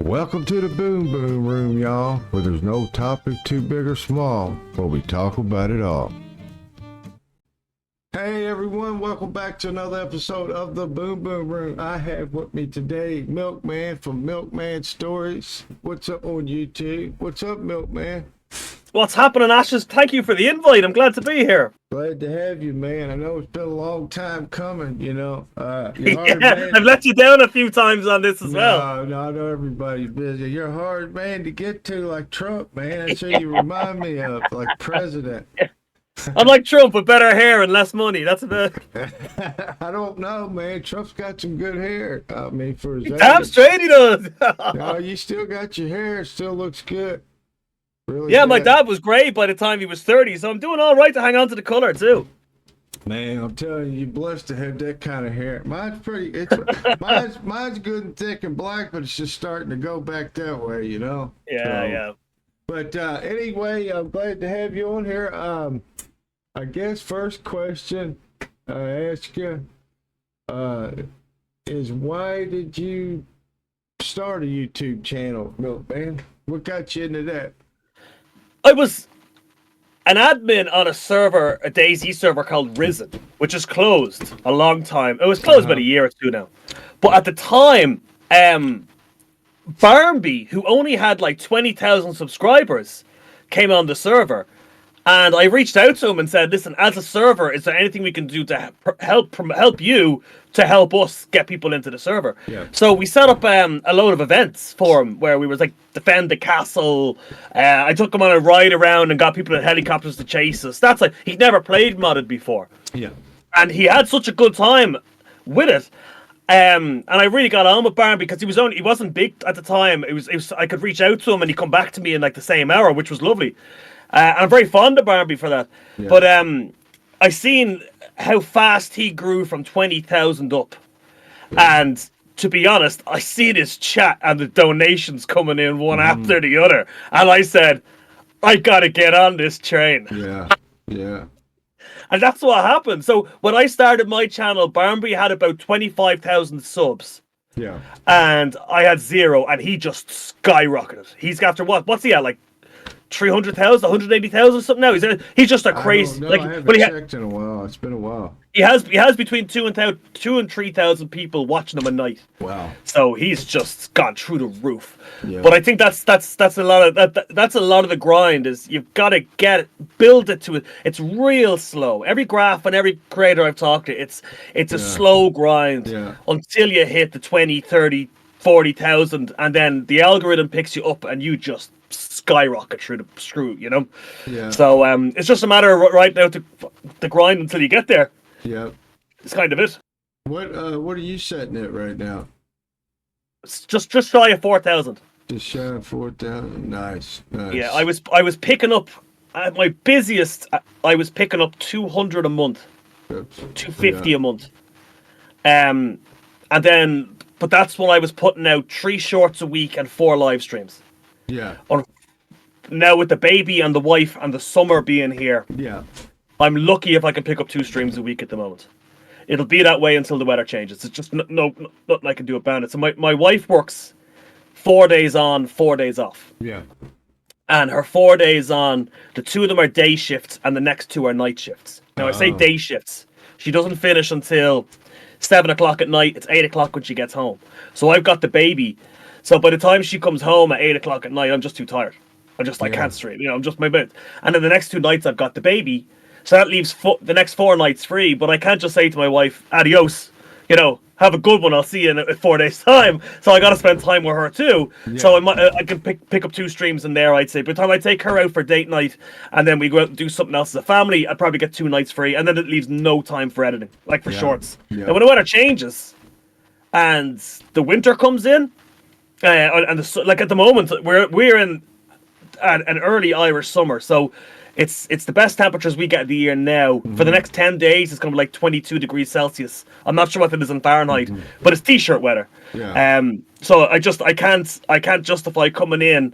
Welcome to the Boom Boom Room, y'all, where there's no topic too big or small, where we talk about it all. Hey everyone, welcome back to another episode of the Boom Boom Room. I have with me today Milkman from Milkman Stories. What's up on YouTube? What's up, Milkman? What's happening, Ashes? Thank you for the invite. I'm glad to be here. Glad to have you, man. I know it's been a long time coming, you know. Yeah, I've let you down a few times on this as well. No, I know everybody's busy. You're a hard man to get to, like Trump, man. That's who you remind me of, like president. I'm like Trump with better hair and less money. That's about. I don't know, man. Trump's got some good hair. I mean, for his Damn age. straight he does. No, you still got your hair. It still looks good. Really yeah, good. my dad was grey by the time he was 30, so I'm doing all right to hang on to the color too. Man, I'm telling you, you're blessed to have that kind of hair. Mine's pretty. Mine's good and thick and black, but it's just starting to go back that way, you know. Yeah. But anyway, I'm glad to have you on here. I guess first question I ask you is why did you start a YouTube channel, Milkman? What got you into that? I was an admin on a server, a DayZ's server called Risen, which is closed a long time. It was closed about a year or two now. But at the time, Barnby, who only had like 20,000 subscribers, came on the server. And I reached out to him and said, listen, as a server, is there anything we can do to help you to help us get people into the server? Yeah. So we set up a load of events for him where we was like defend the castle. I took him on a ride around and got people in helicopters to chase us. That's like, he'd never played modded before. Yeah. And he had such a good time with it. And I really got on with Barn because he wasn't big at the time. It was I could reach out to him and he'd come back to me in like the same hour, which was lovely. I'm very fond of Barnby for that. Yeah. But I seen how fast he grew from 20,000 up. And to be honest, I seen his chat and the donations coming in one after the other. And I said, I gotta get on this train. Yeah. And that's what happened. So when I started my channel, Barnby had about 25,000 subs. Yeah. And I had 0, and he just skyrocketed. He's after what's he at, like 300,000, 180,000, something now. He's just a crazy. I haven't checked in a while. It's been a while. He has between 2,000 and 3,000 people watching him a night. Wow. So he's just gone through the roof. Yeah. But I think that's a lot of that's a lot of the grind. Is you've got to build it to it. It's real slow. Every graph and every creator I've talked to, it's a slow grind until you hit the 20, 30, 40,000, and then the algorithm picks you up and you just skyrocket through the screw, you know. Yeah. So it's just a matter of right now to the grind until you get there. Yeah. It's kind of it. What are you setting it right now? It's just shy of 4,000. Just shy of 4,000. Nice. Yeah, I was picking up at my busiest. I was picking up 200 a month, 250 a month, and then but that's when I was putting out 3 shorts a week and 4 live streams. Yeah. Now with the baby and the wife and the summer being here, I'm lucky if I can pick up 2 streams a week at the moment. It'll be that way until the weather changes. It's just nothing I can do about it. So my wife works 4 days on, 4 days off. Yeah. And her 4 days on, the 2 of them are day shifts and the next 2 are night shifts. Now I say day shifts. She doesn't finish until 7 o'clock at night. It's 8 o'clock when she gets home. So I've got the baby. So by the time she comes home at 8 o'clock at night, I'm just too tired. I can't straight. You know, I'm just my bed. And then the next 2 nights I've got the baby. So that leaves the next 4 nights free. But I can't just say to my wife, adios, you know, have a good one. I'll see you in 4 days' time. So I got to spend time with her too. Yeah. So I can pick up 2 streams in there, I'd say. By the time I take her out for date night and then we go out and do something else as a family, I'd probably get 2 nights free. And then it leaves no time for editing, like for shorts. Yeah. And when the weather changes and the winter comes in, and like at the moment, we're in an early Irish summer. So it's the best temperatures we get of the year now. For the next 10 days, it's going to be like 22 degrees Celsius. I'm not sure what it is in Fahrenheit, but it's t-shirt weather. Yeah. So I can't justify coming in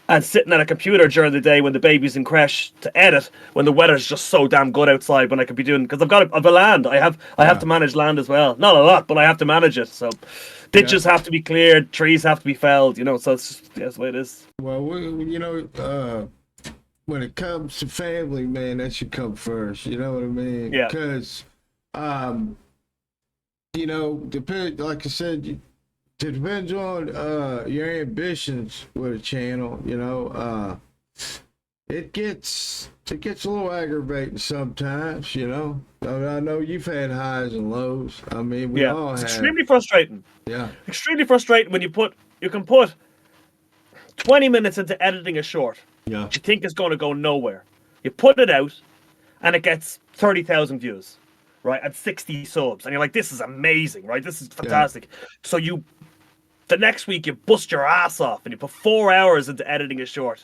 and sitting at a computer during the day when the baby's in creche to edit when the weather's just so damn good outside when I could be doing, because I've a land. I have to manage land as well. Not a lot, but I have to manage it. So Ditches have to be cleared, trees have to be felled, you know, so it's just, that's the way it is. Well, when it comes to family, man, that should come first. You know what I mean? Yeah. Because, like I said, it depends on your ambitions with a channel. It gets a little aggravating sometimes. I know you've had highs and lows. I mean, we all have. Extremely frustrating. Yeah. Extremely frustrating when you can put 20 minutes into editing a short. Yeah. Which you think is going to go nowhere. You put it out, and it gets 30,000 views, right, and 60 subs, and you're like, "This is amazing, right? This is fantastic." Yeah. So the next week, you bust your ass off, and you put 4 hours into editing a short,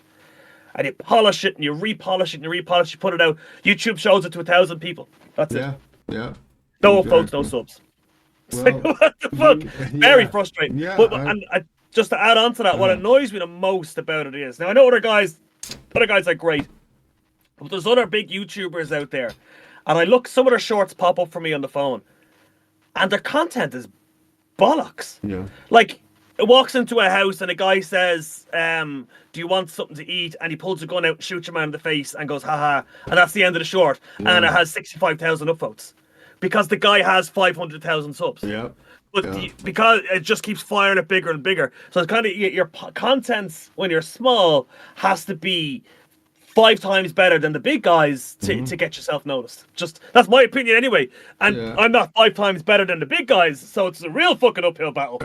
and you polish it, and you repolish it, and you repolish. You put it out. YouTube shows it to 1,000 people. That's it. Yeah. No upvotes, no subs. Well, what the fuck? Very frustrating. Yeah. Just to add on to that, what annoys me the most about it is, now I know other guys are great, but there's other big YouTubers out there, and I look, some of their shorts pop up for me on the phone, and their content is bollocks. Yeah. Like, it walks into a house and a guy says, do you want something to eat? And he pulls a gun out and shoots your man in the face and goes, haha, and that's the end of the short. And it has 65,000 upvotes because the guy has 500,000 subs. Yeah. But because it just keeps firing it bigger and bigger. So it's kind of, your content when you're small has to be 5 times better than the big guys to get yourself noticed. Just, that's my opinion anyway. And I'm not 5 times better than the big guys, so it's a real fucking uphill battle.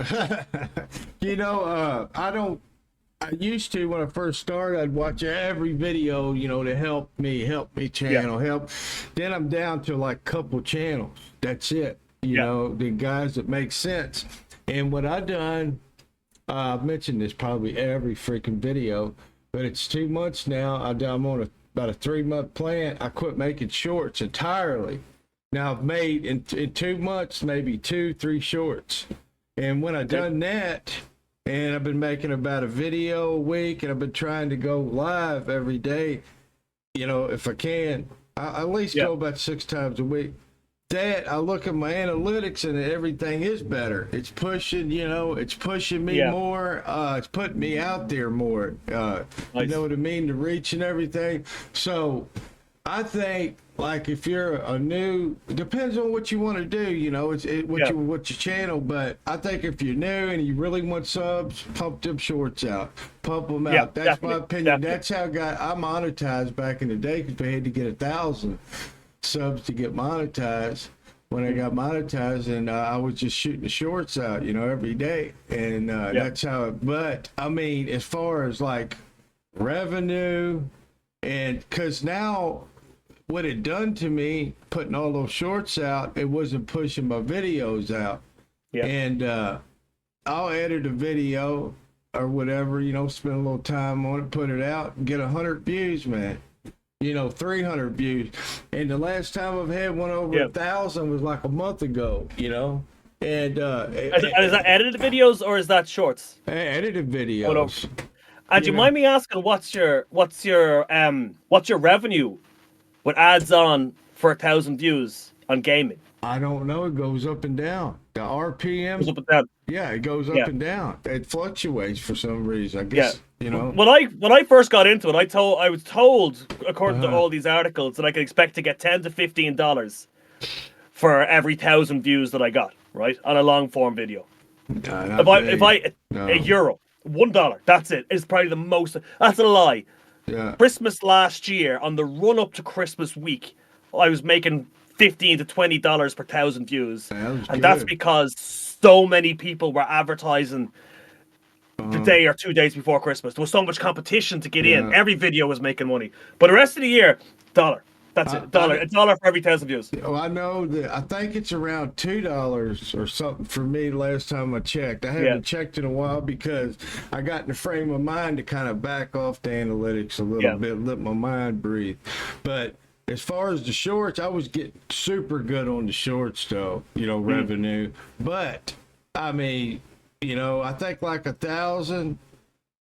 I used to, when I first started, I'd watch every video, to help me channel, Then I'm down to like a couple channels. That's it. The guys that make sense. And what I done, I've mentioned this probably every freaking video, but it's 2 months now. I'm on about a 3-month plan. I quit making shorts entirely. Now I've made in 2 months maybe 2-3 shorts. And when I done that, and I've been making about a video a week, and I've been trying to go live every day, if I can, I at least go about 6 times a week. That I look at my analytics and everything is better. It's pushing, it's pushing me more. It's putting me out there more. Nice. You know what I mean? The reach and everything. So I think, like, if you're it depends on what you want to do. What's your channel. But I think if you're new and you really want subs, pump them shorts out. Pump them out. That's my opinion. That's how I monetized back in the day, because we had to get 1,000 subs to get monetized. When I got monetized, and I was just shooting the shorts out, every day, and that's how. But I mean, as far as like revenue, and because now what it done to me, putting all those shorts out, it wasn't pushing my videos out. And I'll edit a video or whatever, spend a little time on it, put it out, and get 100 views, man. 300 views, and the last time I've had one over 1,000 was like a month ago. And is that edited videos or is that shorts? Edited videos. And do you mind me asking, what's your revenue with ads on for 1,000 views on gaming? I don't know. It goes up and down. The RPM goes up and down. Yeah, it goes up and down. It fluctuates for some reason. I guess When I first got into it, I was told, according to all these articles, that I could expect to get $10 to $15 for every 1,000 views that I got, right, on a long form video. A euro, $1, that's it. It's probably the most. That's a lie. Yeah. Christmas last year, on the run up to Christmas week, I was making $15 to $20 per 1,000 views, and that's because so many people were advertising the day or 2 days before Christmas. There was so much competition to get in. Every video was making money, but the rest of the year, $1. That's it. $1 for every 1,000 views. Oh, I know that. I think it's around $2 or something for me. Last time I checked, I haven't checked in a while because I got in the frame of mind to kind of back off the analytics a little bit, let my mind breathe. But as far as the shorts, I was getting super good on the shorts, though. Revenue. But I mean, I think like 10,000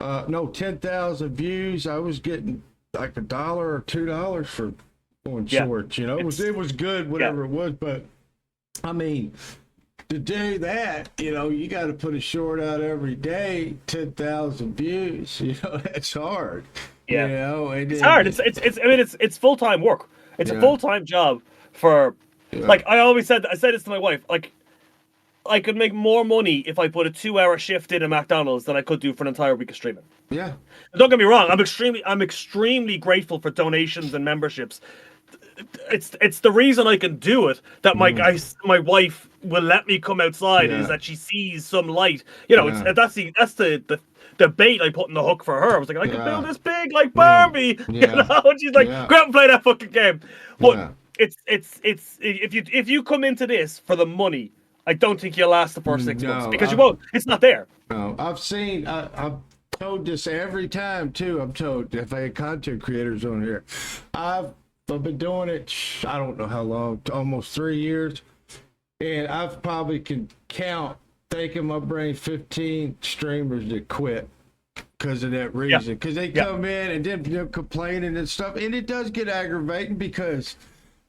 views. I was getting like $1 or $2 for on shorts. It was good, whatever it was. But I mean, to do that, you got to put a short out every day, 10,000 views. That's hard. Yeah, And it's then, hard. I mean, it's full time work. It's a yeah, full time job for. yeah, Like I said this to my wife. Like, I could make more money if I put a 2 hour shift in at McDonald's than I could do for an entire week of streaming. yeah, Don't get me wrong. I'm extremely grateful for donations and memberships. It's the reason I can do it that my wife will let me come outside is yeah, that she sees some light. It's yeah, that's the bait I put in the hook for her. I was like, I can yeah, build this big like yeah, Barbie, yeah, And she's like, yeah, go out and play that fucking game. But yeah. it's if you come into this for the money, I don't think you'll last the first 6 months No, because you won't. It's not there. no. I've told this every time too. I'm told if I had content creators on here, I've been doing it. I don't know how long, almost 3 years, and I've probably can count. Think in my brain, 15 streamers that quit because of that reason. Because they come in and then they're complaining and stuff, and it does get aggravating because.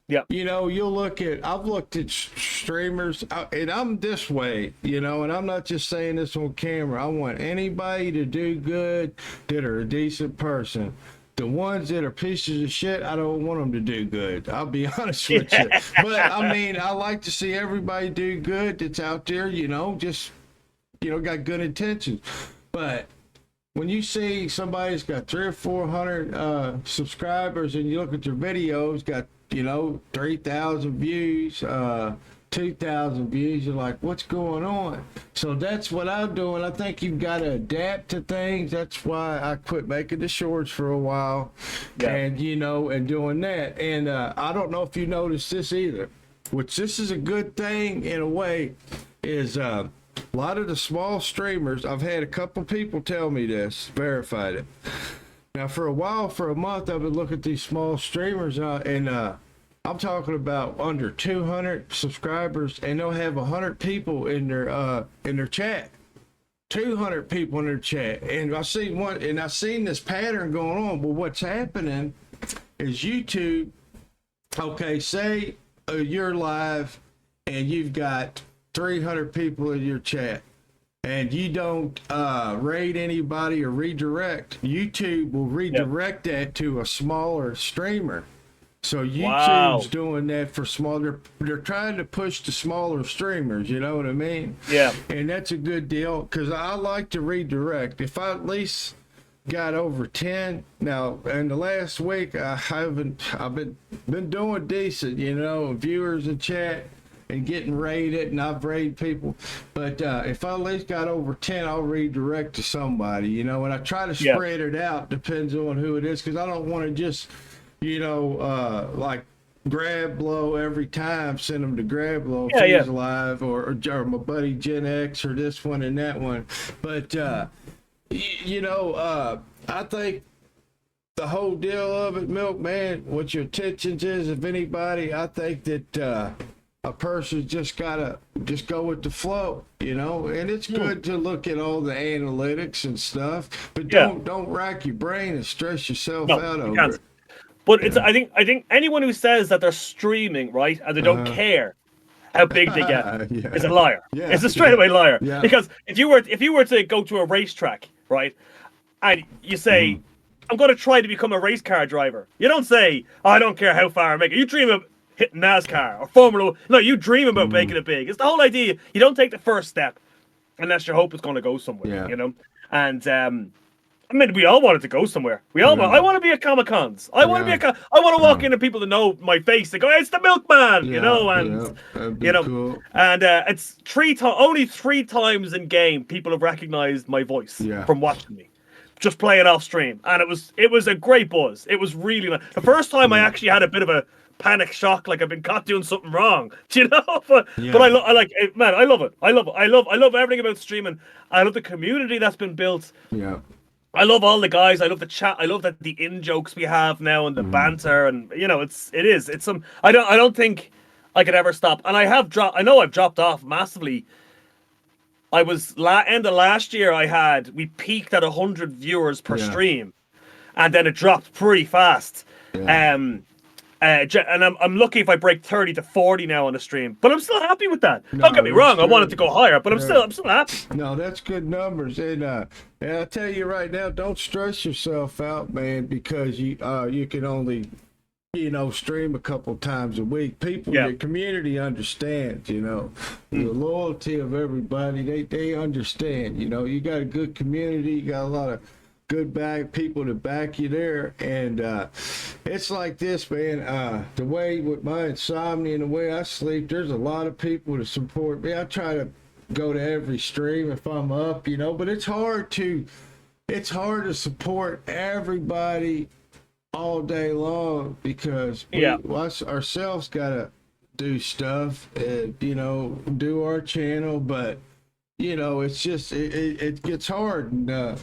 Yeah. You'll look at, I've looked at streamers, and I'm this way, and I'm not just saying this on camera. I want anybody to do good that are a decent person. The ones that are pieces of shit, I don't want them to do good. I'll be honest with you. But, I mean, I like to see everybody do good that's out there, just, got good intentions. But when you see somebody's got 300 or 400 subscribers and you look at their videos, got 3,000 views, 2,000 views, you're like, what's going on? So that's what I'm doing. I think you've got to adapt to things. That's why I quit making the shorts for a while, and and doing that. And I don't know if you noticed this either, which this is a good thing in a way, is a lot of the small streamers, I've had a couple people tell me this, verified it. Now, for a while, for a month, I've been looking at these small streamers, and I'm talking about under 200 subscribers, and they'll have 100 people in their chat. 200 people in their chat, and I've seen this pattern going on. But what's happening is YouTube. Okay, say you're live, and you've got 300 people in your chat. And you don't raid anybody or redirect, YouTube will redirect that to a smaller streamer. So YouTube's doing that for smaller. They're trying to push the smaller streamers. You know what I mean? Yeah. And that's a good deal because I like to redirect. If I at least got over 10 now, in the last week I've been doing decent. Viewers in chat. And getting raided, and I've raided people. But if I at least got over 10, I'll redirect to somebody, and I try to spread it out, depends on who it is, because I don't want to just, like grab blow every time, send them to grab blow if he's alive, or my buddy Gen X, or this one and that one. But, I think the whole deal of it, Milkman, what your intentions is, if anybody, I think that, a person just gotta go with the flow, and it's good to look at all the analytics and stuff, but don't rack your brain and stress yourself out over it. But I think anyone who says that they're streaming, right, and they don't care how big they get is a liar. It's a straightaway liar. Because if you were to go to a racetrack, right, and you say, I'm going to try to become a race car driver, you don't say, I don't care how far I make it. You dream of hitting NASCAR or Formula 1. No, you dream about making it big. It's the whole idea. You don't take the first step unless your hope is going to go somewhere, And I mean, we all wanted to go somewhere. We all want. I want to be at Comic-Cons. I want to be I want to walk into people that know my face and go, "Hey, it's the Milkman," and cool. And it's only 3 times in game people have recognized my voice from watching me. Just playing off stream, and it was a great buzz. It was really nice. The first time I actually had a bit of a panic shock, like I've been caught doing something wrong, but I like it, man. I love it. I love everything about streaming. I love the community that's been built. I love all the guys. I love the chat. I love that the in jokes we have now and the banter, and it's some. I don't think I could ever stop. And I've dropped off massively. I was end of last year. We peaked at 100 viewers per stream, and then it dropped pretty fast. And I'm lucky if I break 30 to 40 now on the stream, but I'm still happy with that. No, Don't get me that's wrong, I true. wanted to go higher, but I'm Yeah. still happy. No, that's good numbers, and I tell you right now, don't stress yourself out, man, because you can only stream a couple times a week. People, Yeah. your community understands, the loyalty of everybody. They understand. You got a good community. You got a lot of good people to back you there, and it's like this, man. The way with my insomnia and the way I sleep, there's a lot of people to support me. I try to go to every stream if I'm up, but it's hard to support everybody all day long because us ourselves gotta do stuff and do our channel, but it's just it gets hard, and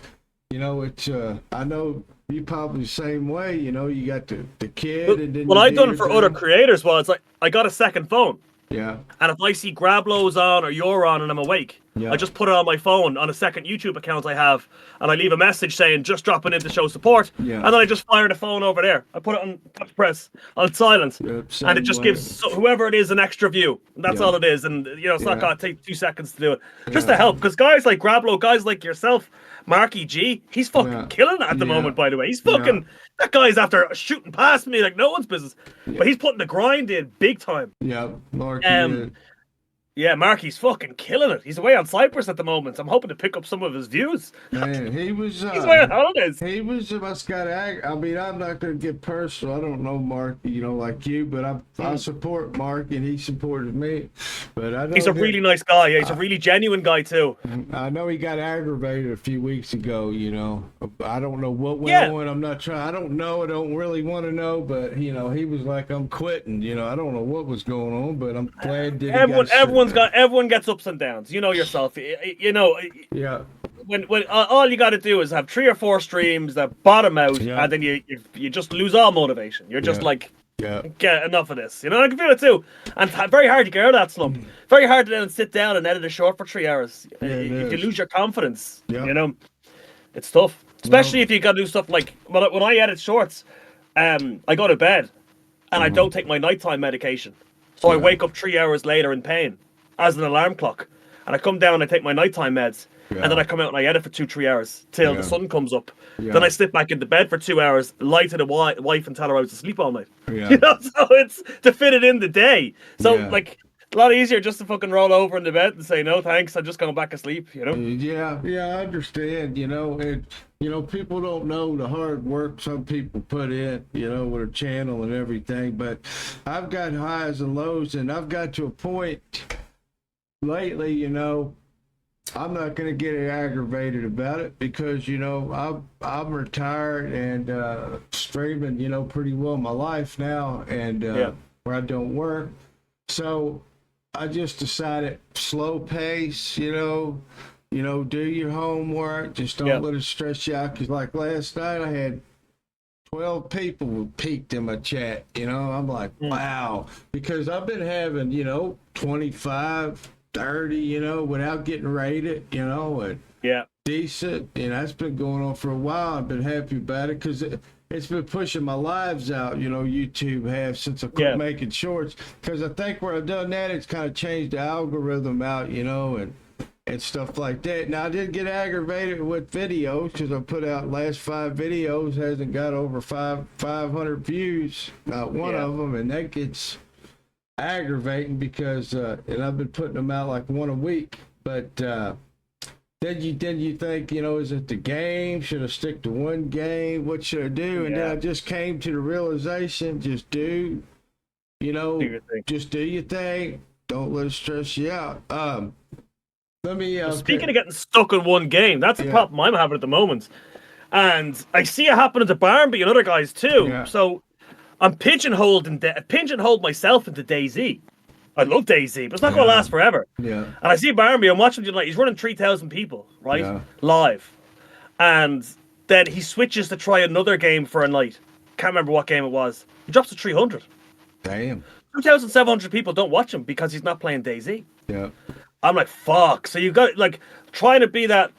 it's I know you probably the same way. You got the kid, and then what I've done for other thing. creators was like I got a second phone. Yeah. And if I see Grablo's on or you're on and I'm awake, I just put it on my phone on a second YouTube account I have, and I leave a message saying just dropping in to show support, and then I just fire the phone over there. I put it on touch press on silent, and it just gives whoever it is an extra view. And that's all it is, and it's not gonna take 2 seconds to do it, just to help. Because guys like Grablo, guys like yourself, Marky G, he's fucking killing it at the moment. By the way, he's fucking that guy's after shooting past me like no one's business, but he's putting the grind in big time. Yeah, Marky. Yeah, Marky's fucking killing it. He's away on Cyprus at the moment. I'm hoping to pick up some of his views. Man, he was. He's away on holidays. He was must got. I mean, I'm not gonna get personal. I don't know Mark, like you, but I support Mark, and he supported me. But I know he's a really nice guy. Yeah, he's a really genuine guy too. I know he got aggravated a few weeks ago. I don't know what went on. I'm not trying. I don't know. I don't really want to know. But he was like, I'm quitting. I don't know what was going on, but I'm glad that everyone gets ups and downs. You know yourself. Yeah. When all you got to do is have 3 or 4 streams that bottom out, and then you just lose all motivation. You're just like, get enough of this. I can feel it too. And very hard to get out of that slump. Very hard to then sit down and edit a short for 3 hours. If you lose your confidence, it's tough. Especially if you got to do stuff like when I edit shorts, I go to bed and I don't take my nighttime medication. So I wake up 3 hours later in pain as an alarm clock. And I come down and I take my nighttime meds. And then I come out and I edit for 2-3 hours till the sun comes up. Then I slip back into bed for 2 hours, lie to the wife and tell her I was asleep all night. So it's to fit it in the day. So like a lot easier just to fucking roll over in the bed and say no thanks, I'm just going back to sleep. Yeah, I understand. And people don't know the hard work some people put in, with a channel and everything. But I've got highs and lows, and I've got to a point lately, I'm not going to get aggravated about it because, I'm retired and streaming, pretty well my life now, and where I don't work. So I just decided slow pace, do your homework. Just don't let it stress you out. Because like last night I had 12 people who peeked in my chat. I'm like, wow. Because I've been having, 25, 30, without getting rated, and decent. And that's been going on for a while. I've been happy about it because it's been pushing my lives out, YouTube has since I quit making shorts. Because I think where I've done that, it's kind of changed the algorithm out, and stuff like that. Now, I did get aggravated with videos because I put out last 5 videos, hasn't got over 500 views, not one of them, and that gets aggravating because and I've been putting them out like one a week, but then you think, is it the game? Should I stick to one game? What should I do? And then I just came to the realization, just do your thing. Don't let it stress you out. Let me speaking of getting stuck in one game, that's the problem I'm having at the moment, and I see it happening to Barnby and other guys too. So I'm pigeonholed myself into DayZ. I love DayZ, but it's not going to last forever. And I see Barnby, I'm watching him tonight. He's running 3,000 people, right? Live. And then he switches to try another game for a night. Can't remember what game it was. He drops to 300. Damn. 2,700 people don't watch him because he's not playing DayZ. Yeah. I'm like, fuck. So you got like trying to be that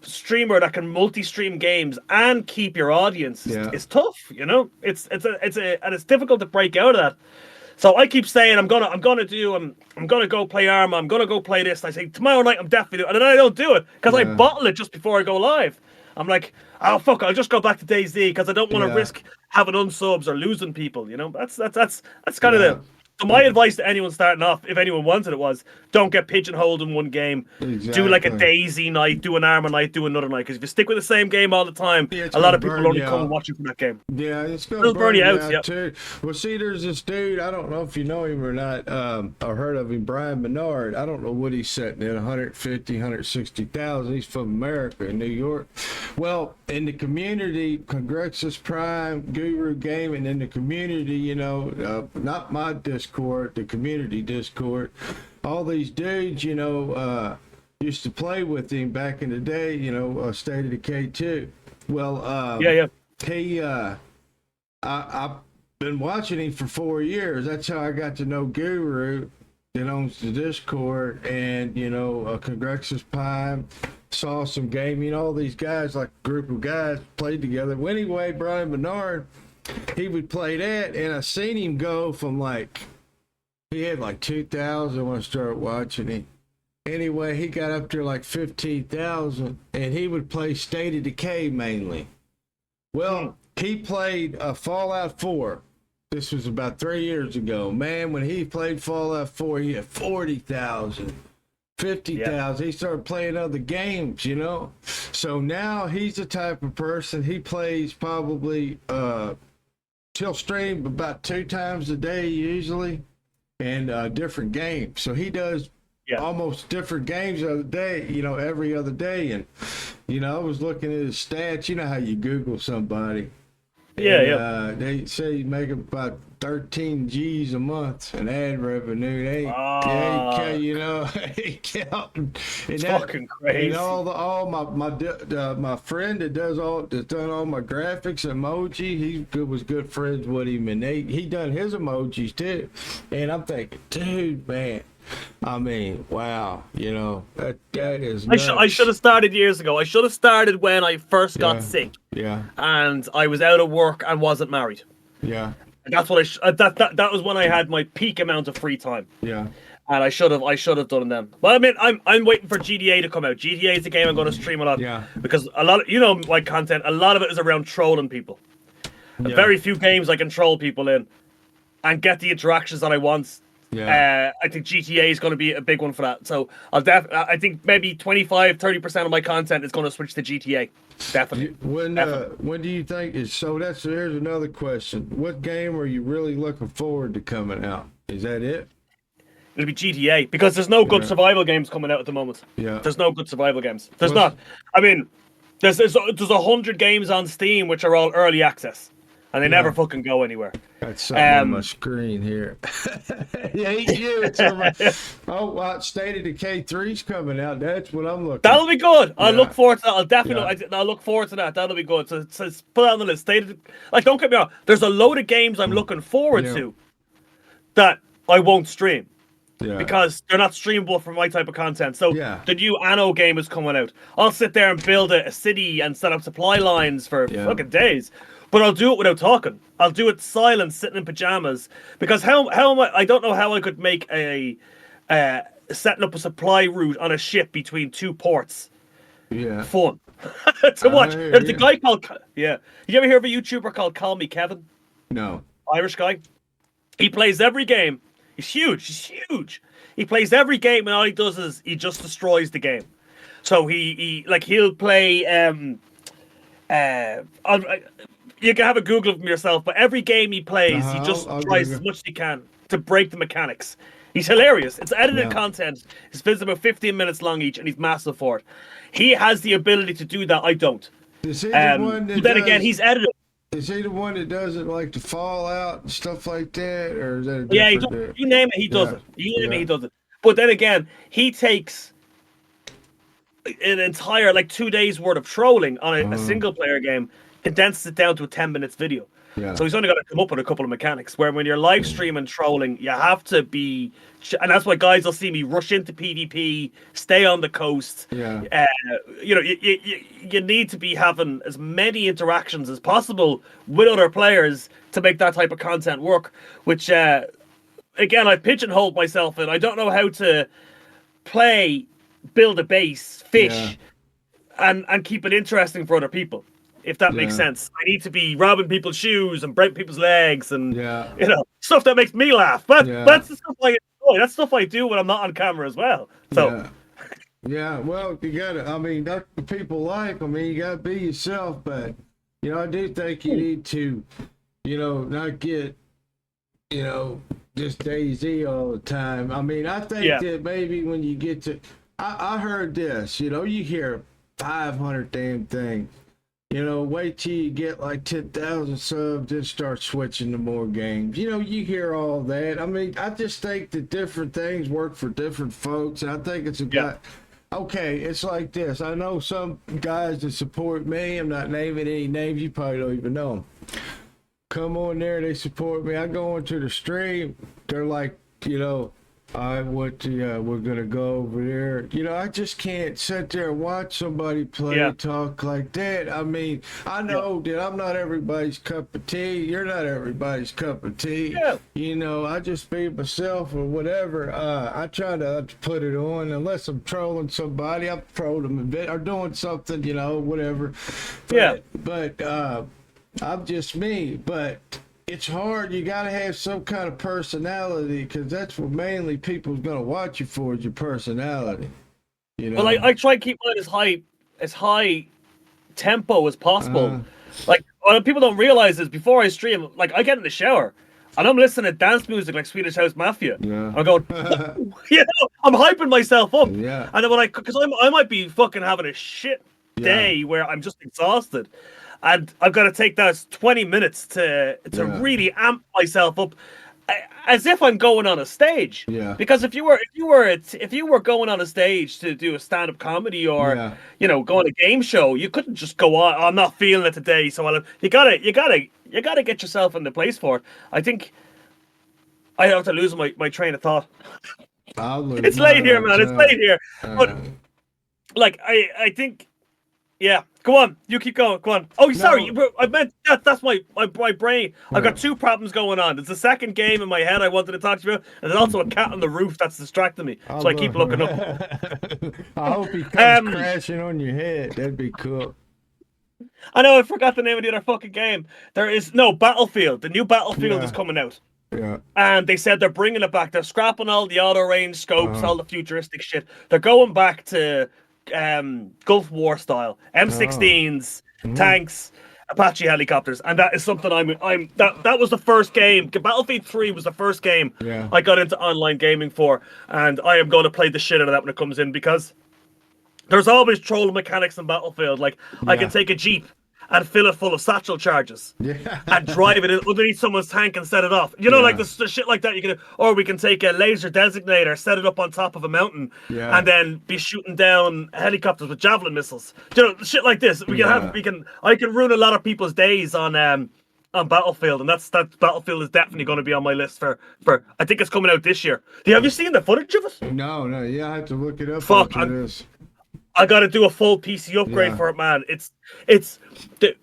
streamer that can multi-stream games and keep your audience is tough. You know, it's and it's difficult to break out of that. So I keep saying I'm gonna go play Arma, I'm gonna go play this. And I say tomorrow night I'm definitely doing it, and then I don't do it because I bottle it just before I go live. I'm like, oh fuck, I'll just go back to DayZ because I don't want to risk having unsubs or losing people. You know, that's kind of the. So my advice to anyone starting off, if anyone wanted it, was don't get pigeonholed in one game. Exactly. Do like a DayZ night, do an Arma night, do another night. Because if you stick with the same game all the time, a lot of people only come and watch you from that game. Yeah, it's going to burn you out too. Well, see, there's this dude, I don't know if you know him or not, or heard of him, Brian Menard. I don't know what he's setting in, 150, 160,000. He's from America, in New York. Well, in the community, Congrexus Prime, Guru Gaming, in the community, you know, not my Discord, the community Discord, all these dudes, you know, used to play with him back in the day, you know, State of Decay 2. Well, he, I've been watching him for 4 years. That's how I got to know Guru, that owns the Discord, and, you know, Congrexus Prime, saw some gaming, all these guys, like a group of guys played together. Well, anyway, Brian Bernard, he would play that, and I seen him go from like, he had like 2,000 when I started watching him. Anyway, he got up to like 15,000, and he would play State of Decay mainly. Well, he played Fallout 4. This was about 3 years ago. Man, when he played Fallout 4, he had 40,000. 50,000. He started playing other games, you know. So now he's the type of person, he plays probably he'll stream about 2 times a day usually, and different games. So he does almost different games the other day, you know, every other day. And you know, I was looking at his stats. You know how you Google somebody. They say you make about 13 G's a month in ad revenue. They you know, it's fucking crazy. And all my friend that's done all my graphics, emoji, he was good friends with him, and he done his emojis too. And I'm thinking, dude, man, I mean, wow, you know, that is nuts. I should have started years ago. I should have started when I first got sick. Yeah. And I was out of work and wasn't married. Yeah. And that's what that was when I had my peak amount of free time. Yeah. And I should have done them. But I mean, I'm waiting for GTA to come out. GTA is the game I'm going to stream a lot. Yeah. Because a lot of, you know, my content, a lot of it is around trolling people. Yeah. Very few games I can troll people in and get the interactions that I want. Yeah. I think GTA is going to be a big one for that. So I think maybe 25-30% of my content is going to switch to GTA. Definitely. When do you think is so? Here's another question. What game are you really looking forward to coming out? Is that it? It'll be GTA because there's no good survival games coming out at the moment. Yeah. There's no good survival games. There's not. I mean, there's 100 games on Steam which are all early access. And they never fucking go anywhere. That's something on my screen here. It's State of Decay 3's coming out. That's what I'm looking. That'll be good. I'll look forward to that. I'll definitely. I'll look forward to that. That'll be good. So put it on the list. Don't get me wrong. There's a load of games I'm looking forward to that I won't stream. Yeah. Because they're not streamable for my type of content. So the new Anno game is coming out. I'll sit there and build a city and set up supply lines for fucking days. But I'll do it without talking. I'll do it silent, sitting in pajamas. Because how am I don't know how I could make a setting up a supply route on a ship between 2 ports fun to watch. There's a guy called Did you ever hear of a YouTuber called Call Me Kevin? No. Irish guy. He plays every game. He's huge. He plays every game, and all he does is he just destroys the game. So he'll play you can have a Google of him yourself, but every game he plays, he just tries as much as he can to break the mechanics. He's hilarious. It's edited content. His videos are about 15 minutes long each, and he's massive for it. He has the ability to do that. I don't. Is he the one that but then again, he's edited. Is he the one that does it like the Fallout and stuff like that, or is that a different you name it, he does it. You name it, he does it. But then again, he takes an entire 2 days worth of trolling on a single player game, condenses it down to a 10 minutes video. Yeah. So he's only got to come up with a couple of mechanics. Where when you're live streaming trolling, you have to be, and that's why guys will see me rush into PvP, stay on the coast. Yeah. You know, you need to be having as many interactions as possible with other players to make that type of content work. Which, again, I pigeonholed myself in. I don't know how to play, build a base, fish, and keep it interesting for other people. If that makes sense. I need to be robbing people's shoes and breaking people's legs and you know, stuff that makes me laugh. But that's the stuff I enjoy. That's stuff I do when I'm not on camera as well. So well, you gotta, I mean, that's what people like. I mean, you gotta be yourself, but you know, I do think you need to, you know, not get, you know, just DayZ all the time. I mean, I think that maybe when you get to, I heard this, you know, you hear 500 damn things. You know, wait till you get like 10,000 subs, then start switching to more games. You know, you hear all that. I mean, I just think that different things work for different folks. I think it's a guy. Okay, it's like this. I know some guys that support me. I'm not naming any names. You probably don't even know them. Come on there, they support me. I go into the stream. They're like, you know, I went to, we're going to go over there. You know, I just can't sit there and watch somebody play talk like that. I mean, I know that I'm not everybody's cup of tea. You're not everybody's cup of tea. You know, I just be myself or whatever. I try to put it on unless I'm trolling somebody. I've trolled them a bit or doing something, you know, whatever. But I'm just me. But it's hard. You got to have some kind of personality because that's what mainly people's going to watch you for is your personality. You know? Well, I try to keep mine as high tempo as possible. Like, what people don't realize is before I stream, like, I get in the shower and I'm listening to dance music like Swedish House Mafia. I'm going, you know, I'm hyping myself up. And then because I might be fucking having a shit day where I'm just exhausted. And I've got to take those 20 minutes to really amp myself up, as if I'm going on a stage. Because if you were going on a stage to do a stand-up comedy or you know, go on a game show, you couldn't just go on. I'm not feeling it today, so you gotta get yourself in the place for it. I think I have to lose my train of thought. It's late here, man. It's late here. But like I think. Yeah, go on. You keep going. Go on. Oh, sorry. I meant that's my brain. I've got two problems going on. There's a second game in my head I wanted to talk to you about, and there's also a cat on the roof that's distracting me. So I keep looking up. I hope he comes crashing on your head. That'd be cool. I know. I forgot the name of the other fucking game. There is no Battlefield. The new Battlefield is coming out. And they said they're bringing it back. They're scrapping all the auto range scopes, all the futuristic shit. They're going back to Gulf War style M16s, tanks, Apache helicopters, and that is something that was the first game. Battlefield 3 was the first game I got into online gaming for, and I am going to play the shit out of that when it comes in because there's always troll mechanics in Battlefield. Like I can take a Jeep and fill it full of satchel charges and drive it underneath someone's tank and set it off. You know, like the shit like that you can do. Or we can take a laser designator, set it up on top of a mountain, and then be shooting down helicopters with javelin missiles. You know, shit like this. I can ruin a lot of people's days on Battlefield, and that Battlefield is definitely going to be on my list for I think it's coming out this year. Have you seen the footage of it? No, I have to look it up. Fuck, I got to do a full PC upgrade for it, man. It's the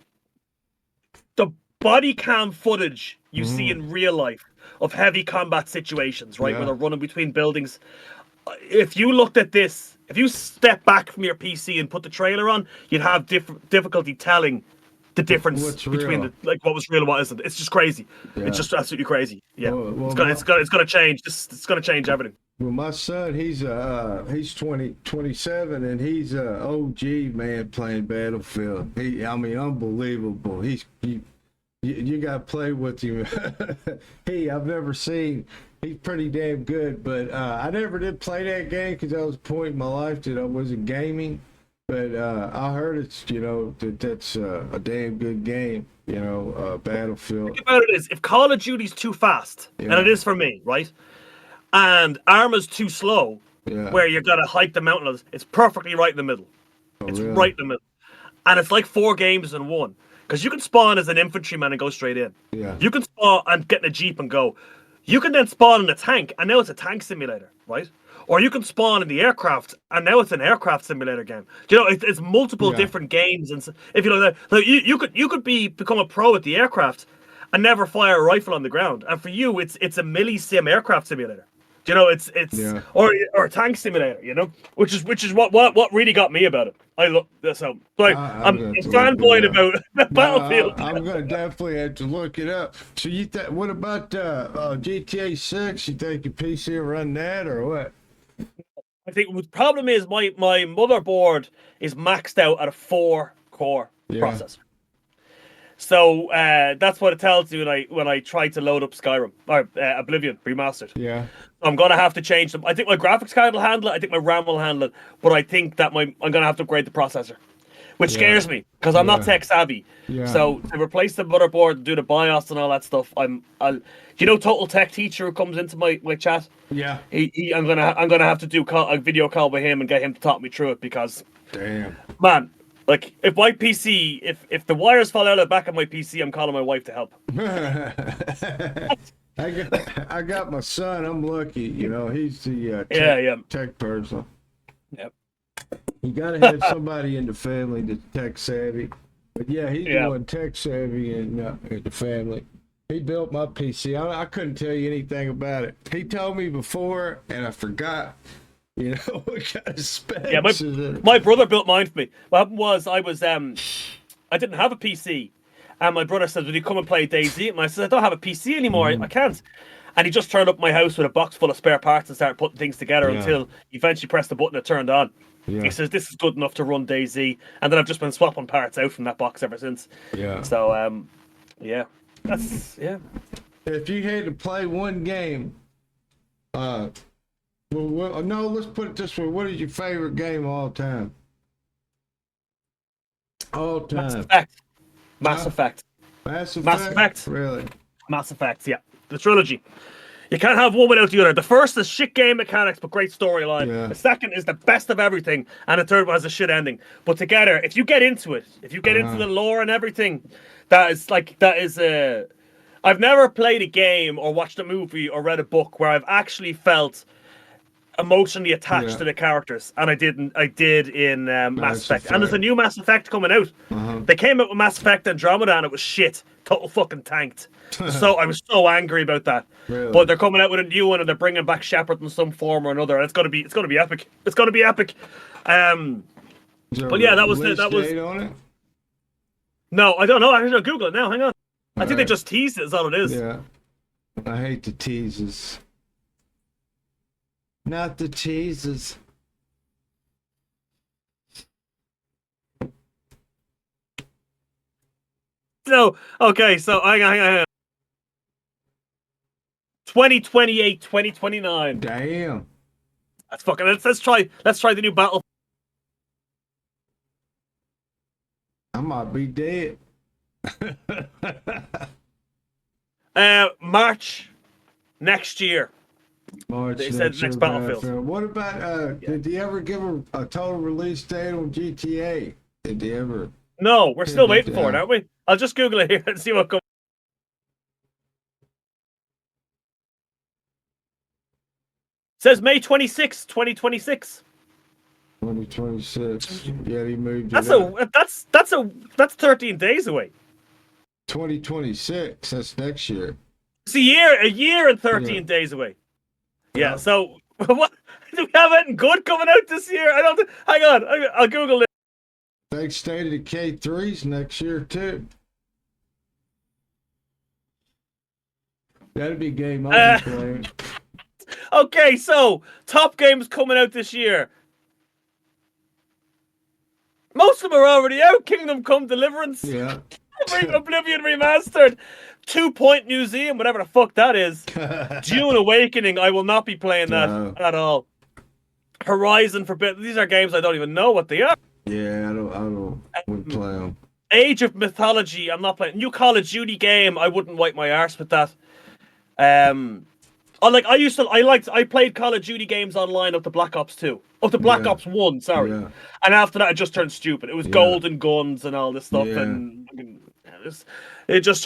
body cam footage you see in real life of heavy combat situations, right, where they're running between buildings. If you looked at this, if you step back from your PC and put the trailer on, you'd have difficulty telling the difference between what was real and what isn't. It's just crazy. It's just absolutely crazy. Yeah, it's gonna change. It's gonna change everything. Well, my son, he's 27, and he's a OG man playing Battlefield. Unbelievable. You got to play with him. I've never seen. He's pretty damn good, but I never did play that game because that was a point in my life that I wasn't gaming. But I heard that's a damn good game. Battlefield. The thing about it is, if Call of Duty's too fast, and it is for me, right? And Arma's too slow, where you gotta hike the mountain. It's perfectly right in the middle. Right in the middle. And it's like 4 games in one. Because you can spawn as an infantryman and go straight in. Yeah. You can spawn and get in a jeep and go. You can then spawn in a tank, and now it's a tank simulator, right? Or you can spawn in the aircraft, and now it's an aircraft simulator game. Do you know, it's multiple different games, and if you like that, like you could become a pro at the aircraft and never fire a rifle on the ground. And for you, it's a milli sim aircraft simulator. Do you know, it's or a tank simulator. You know, which is what really got me about it. I look so like I'm fanboying about Battlefield. I'm gonna definitely have to look it up. So what about GTA 6? You think your PC will run that or what? I think the problem is my motherboard is maxed out at a 4-core processor. So that's what it tells you when I try to load up Skyrim or Oblivion remastered. Yeah. I'm gonna have to change them. I think my graphics card will handle it. I think my RAM will handle it. But I think that I'm gonna have to upgrade the processor, which scares me because I'm not tech savvy. Yeah. So to replace the motherboard, do the BIOS and all that stuff, Total Tech Teacher who comes into my chat. Yeah. I'm gonna have to do a video call with him and get him to talk me through it because. Damn. Man. Like, if my PC, if the wires fall out of the back of my PC, I'm calling my wife to help. I got my son. I'm lucky. You know, he's the tech person. Yep. You got to have somebody in the family that's tech savvy. But yeah, he's the one tech savvy in the family. He built my PC. I couldn't tell you anything about it. He told me before, and I forgot. You know, what kind of specs? Yeah, my brother built mine for me. What happened was I didn't have a PC, and my brother said, "Will you come and play DayZ?" And I said, "I don't have a PC anymore. I can't." And he just turned up my house with a box full of spare parts and started putting things together until he eventually pressed the button and it turned on. Yeah. He says, "This is good enough to run DayZ," and then I've just been swapping parts out from that box ever since. Yeah. So that's If you had to play one game, no, let's put it this way. What is your favorite game of all time? All time. Mass Effect. Mass Effect? Really? Mass Effect, yeah. The trilogy. You can't have one without the other. The first is shit game mechanics, but great storyline. Yeah. The second is the best of everything, and the third one has a shit ending. But together, if you get into it, if you get into the lore and everything, I've never played a game or watched a movie or read a book where I've actually felt emotionally attached to the characters, and I did in Mass Effect. And there's a new Mass Effect coming out. They came out with Mass Effect Andromeda and it was shit, total fucking tanked. So I was so angry about that. Really? But they're coming out with a new one and they're bringing back Shepard in some form or another, and it's gonna be epic. It's gonna be epic. But yeah, that was on it? No, I don't know. I'm gonna Google it now. Hang on. I think they just teased it. Is all it is. Yeah. I hate the teases. Not the teases. So, okay, so hang on. 2028, 2029. Damn. That's fucking. Let's try the new battle. I might be dead. March next year. They said next Battlefield. What about, did they ever give a total release date on GTA? Did they ever? No, we're still waiting for it, aren't we? I'll just Google it here and see what comes. It says May 26th, 2026. 2026. Yeah, he moved That's 13 days away. 2026. That's next year. It's a year and 13 days away. Yeah, so what do we have anything good coming out this year? I don't. Hang on, I'll Google it. Big State of Decay 3's next year too. That'd be a game I'll be playing. Okay, so top games coming out this year. Most of them are already out. Kingdom Come Deliverance. Yeah. Oblivion Remastered. 2 Point Museum, whatever the fuck that is. Dune Awakening, I will not be playing that at all. Horizon Forbidden. These are games I don't even know what they are. Yeah, I wouldn't play them. Age of Mythology, I'm not playing. New Call of Duty game, I wouldn't wipe my arse with that. I played Call of Duty games online up to Black Ops 2. Up to Black Ops 1, sorry. Yeah. And after that, it just turned stupid. It was golden guns and all this stuff. And it just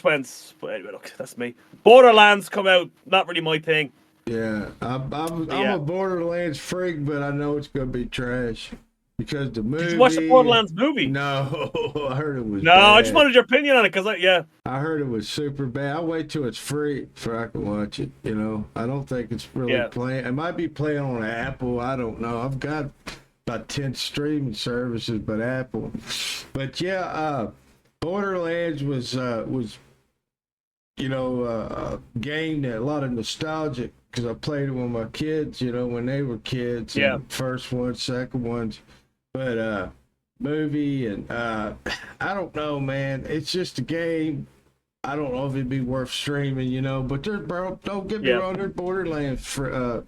went. But anyway, look, that's me. Borderlands come out, not really my thing. Yeah, I'm a Borderlands freak, but I know it's gonna be trash because the movie. Did you watch the Borderlands movie? No, I heard it was. No, bad. I just wanted your opinion on it because I heard it was super bad. I'll wait till it's free before I can watch it. You know, I don't think it's really playing. It might be playing on Apple. I don't know. I've got about 10 streaming services, but Apple. But yeah, Borderlands was a game that a lot of nostalgic because I played it with my kids. You know, when they were kids. Yeah. First one, second ones, but movie and I don't know, man. It's just a game. I don't know if it'd be worth streaming, you know. But don't get me wrong, there's Borderlands for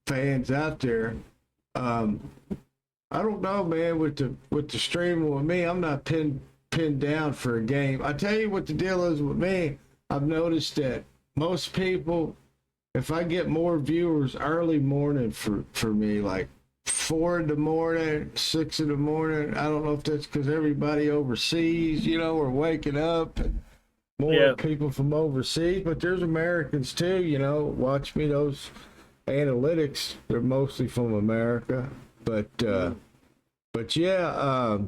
fans out there. I don't know, man. With the streaming with me, I'm not pinned down for a game. I tell you what the deal is with me. I've noticed that most people, if I get more viewers early morning for me, like 4 in the morning, 6 in the morning. I don't know if that's because everybody overseas, you know, are waking up and more people from overseas, but there's Americans too, you know. Watch me, those analytics, they're mostly from America. But yeah,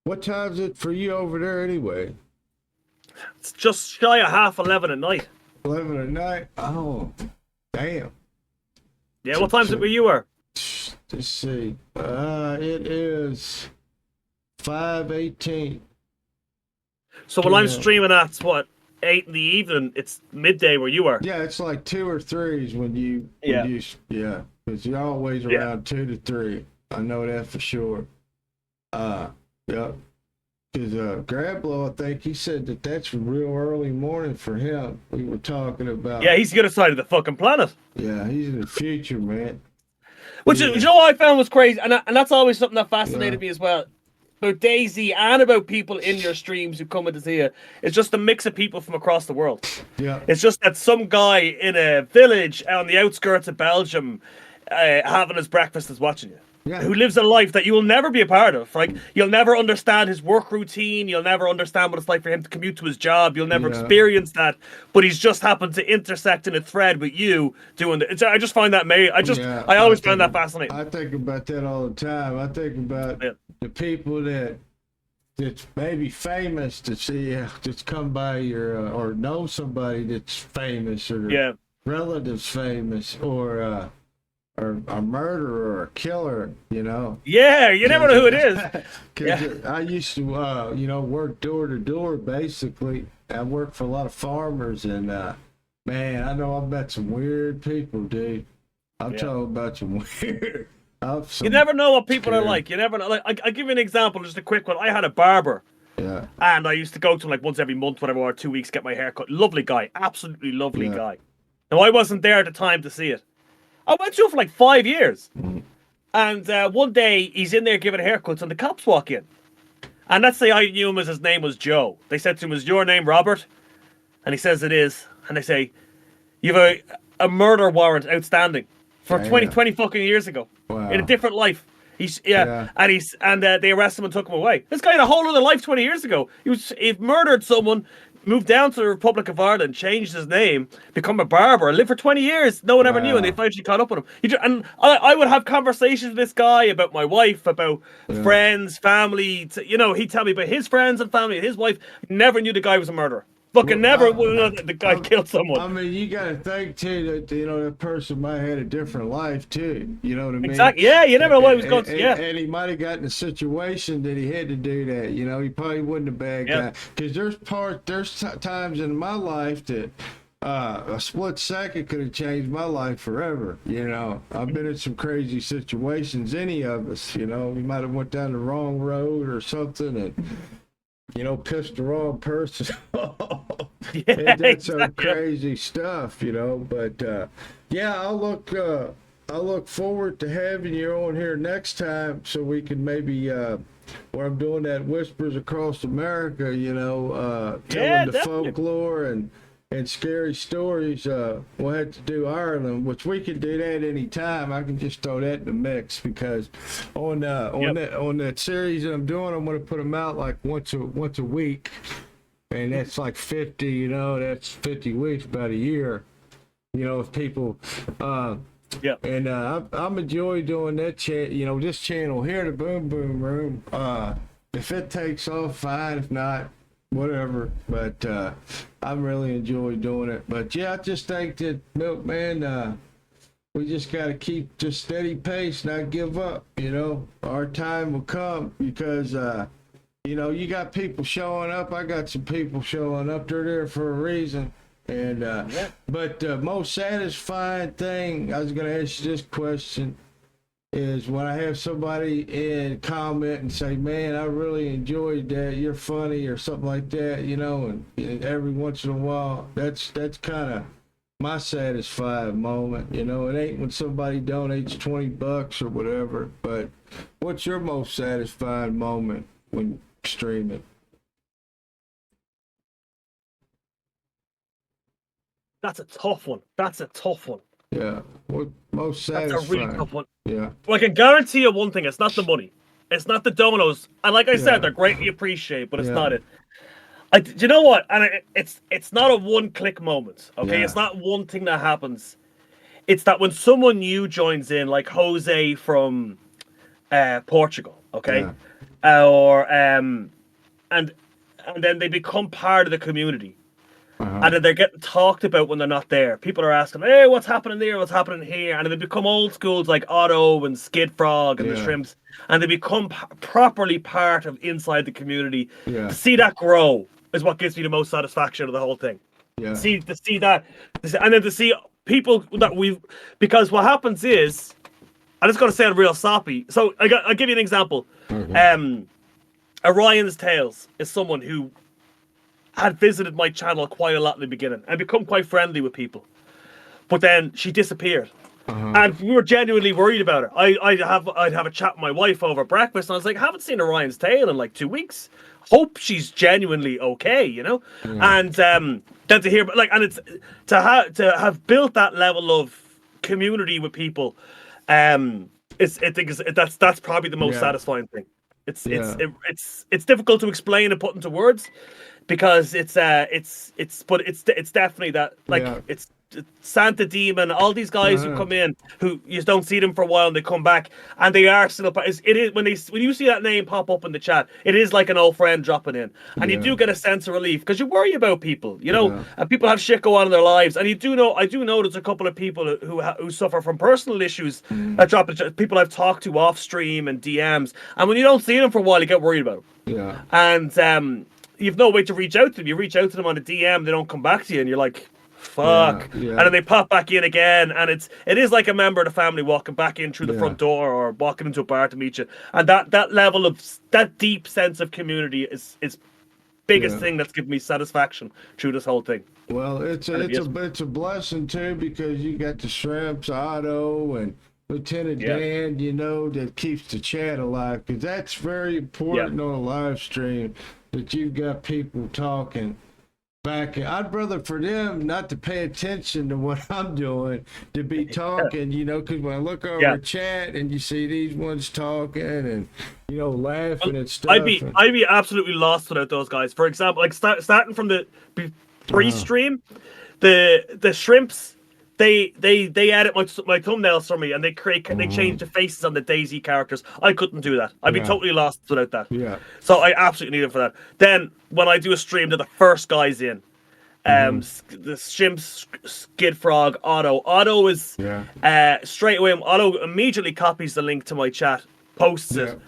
what time is it for you over there anyway? it's just shy of 11:30 at night. 11 at night? Oh, damn. Yeah, what time's it where you are? Let's see. It is 5:18. So when I'm streaming at what 8 in the evening, it's midday where you are. Yeah, it's like 2 or 3s when you because you're always around 2 to 3. I know that for sure. Yep. Because Grablow, I think he said that's real early morning for him. We were talking about. Yeah, he's the other side of the fucking planet. Yeah, he's in the future, man. Which is, you know what I found was crazy, and that's always something that fascinated me as well. About DayZ and about people in your streams who come in to see you. It's just a mix of people from across the world. Yeah. It's just that some guy in a village on the outskirts of Belgium having his breakfast is watching you. Yeah. Who lives a life that you will never be a part of. Like, you'll never understand his work routine. You'll never understand what it's like for him to commute to his job. You'll never experience that. But he's just happened to intersect in a thread with you doing it. I just find that I always found that fascinating. I think about that all the time. I think about the people that's maybe famous to see that's come by your or know somebody that's famous or relatives famous or a murderer or a killer, you know. Yeah, you never know who it is. I used to, work door to door, basically. I worked for a lot of farmers, and, man, I know I've met some weird people, dude. I'm talking about some weird... You never know what people are like. You never know. Like, I'll give you an example, just a quick one. I had a barber. Yeah. And I used to go to him like once every month, whatever, or 2 weeks, get my hair cut. Lovely guy. Absolutely lovely guy. Now, I wasn't there at the time to see it. I went to him for like 5 years. And one day, he's in there giving haircuts, and the cops walk in. And let's say I knew him as his name was Joe. They said to him, "Is your name Robert?" And he says it is. And they say, "You have a murder warrant outstanding for 20 fucking years ago. Wow. In a different life." And they arrested him and took him away. This guy had a whole other life 20 years ago. He murdered someone, moved down to the Republic of Ireland, changed his name, become a barber, lived for 20 years. No one ever knew, and they finally caught up with him. And I would have conversations with this guy about my wife, about friends, family. He'd tell me about his friends and family, his wife. Never knew the guy was a murderer. Fucking never would know that the guy killed someone. I mean, you got to think, too, that, that person might have had a different life, too. You know what I mean? Exactly. Yeah, you never know what he was going to. Yeah. And he might have gotten a situation that he had to do that. You know, he probably wasn't a bad guy. Because there's times in my life that a split second could have changed my life forever. You know, I've been in some crazy situations, any of us. You know, we might have went down the wrong road or something and... pissed the wrong person. And did some crazy stuff, But I'll look forward to having you on here next time so we can maybe where I'm doing that Whispers Across America, telling the folklore and and scary stories, we'll have to do Ireland, which we can do that any time. I can just throw that in the mix because on that series that I'm doing, I'm going to put them out like once a week, and that's like 50. You know, that's 50 weeks, about a year. You know, if people. Yeah. And I'm enjoy doing that this channel here, the Boom Boom Room. If it takes off, fine. If not, whatever. But I really enjoy doing it. But yeah, I just think that Milkman, we just got to keep just steady pace, not give up. You know, our time will come because you got people showing up. I got some people showing up. They're there for a reason. And but the most satisfying thing, I was going to ask you this question, is when I have somebody in comment and say, man, I really enjoyed that, you're funny or something like that, and every once in a while, that's kind of my satisfying moment. It ain't when somebody donates $20 or whatever, but what's your most satisfying moment when streaming? That's a tough one. Yeah. What most satisfying? That's a really tough one. Yeah. Well, I can guarantee you one thing. It's not the money. It's not the donos. And like I said, they're greatly appreciated, but it's not it. Do you know what? And it's not a one-click moment, okay? It's not one thing that happens. It's that when someone new joins in, like Jose from Portugal, okay? And then they become part of the community. And then they're getting talked about when they're not there. People are asking, hey, what's happening there? What's happening here? And they become old schools like Otto and Skid Frog and the Shrimps. And they become properly part of inside the community. To see that grow is what gives me the most satisfaction of the whole thing. To see that. And then to see people that because what happens is, I'm just going to sound real soppy. So I'll give you an example. Orion's Tales is someone who had visited my channel quite a lot in the beginning and become quite friendly with people, but then she disappeared, and we were genuinely worried about her. I'd have a chat with my wife over breakfast, and I was like, I haven't seen Orion's Tale in like 2 weeks. Hope she's genuinely okay, And then to hear and it's to have built that level of community with people, that's probably the most satisfying thing. It's difficult to explain and put into words, because it's definitely that, it's Santa Demon, all these guys who come in, who you don't see them for a while and they come back and they are still it is when you see that name pop up in the chat, it is like an old friend dropping in, and you do get a sense of relief because you worry about people, and people have shit go on in their lives, and I do know there's a couple of people who suffer from personal issues that drop people I've talked to off stream and DMs, and when you don't see them for a while, you get worried about them. And you've no way to reach out to them. You reach out to them on a DM, they don't come back to you, and you're like, fuck. And then they pop back in again, and it is like a member of the family walking back in through the front door or walking into a bar to meet you. And that level of that deep sense of community is biggest thing that's given me satisfaction through this whole thing. Well, it's a blessing too, because you got the Shrimps, Otto, and Lieutenant Dan, that keeps the chat alive, because that's very important on a live stream, that you've got people talking back. I'd rather for them not to pay attention to what I'm doing, to be talking, because when I look over the chat and you see these ones talking and, laughing and stuff. I'd be absolutely lost without those guys. For example, like starting from the pre-stream, the Shrimps, they edit my thumbnails for me, and they change the faces on the DayZ characters. I couldn't do that. I'd be totally lost without that. So I absolutely need it for that. Then when I do a stream, they're the first guys in. The Shrimps, Skid Frog, Otto. Otto is straight away. Otto immediately copies the link to my chat, posts it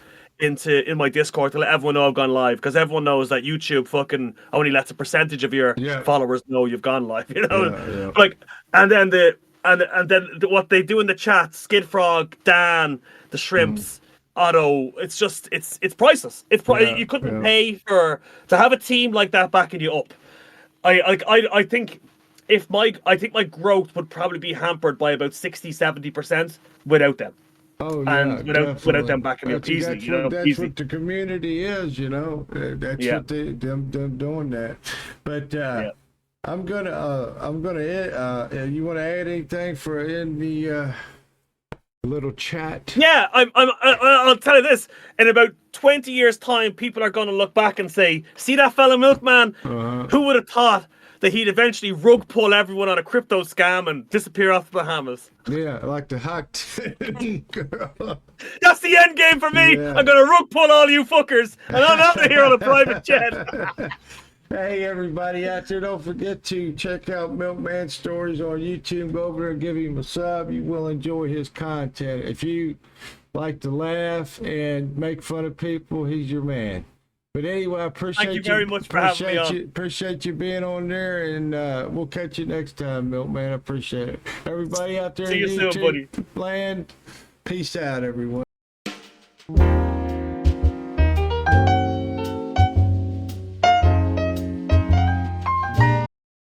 in my Discord to let everyone know I've gone live, because everyone knows that YouTube fucking only lets a percentage of your followers know you've gone live. And then what they do in the chat, Skid Frog, Dan, the Shrimps, Otto, it's priceless. You couldn't pay to have a team like that backing you up. I think my growth would probably be hampered by about 60-70% without them. And without them backing me up easily, that's what the community is, That's what them doing that. But I'm gonna you want to add anything for in the little chat? Yeah, I'll tell you this. In about 20 years' time, people are going to look back and say, see that fella Milkman? Who would have thought that he'd eventually rug pull everyone on a crypto scam and disappear off the Bahamas? Yeah, like the hot girl. That's the end game for me. Yeah. I'm going to rug pull all you fuckers, and I'm out of here on a private jet. Hey, everybody out there, don't forget to check out Milkman Stories on YouTube. Go over there and give him a sub. You will enjoy his content. If you like to laugh and make fun of people, he's your man. But anyway, I appreciate Thank you very much for having me on. Appreciate you being on there, and we'll catch you next time, Milkman. I appreciate it. Everybody out there See you in soon, YouTube buddy. land, peace out, everyone.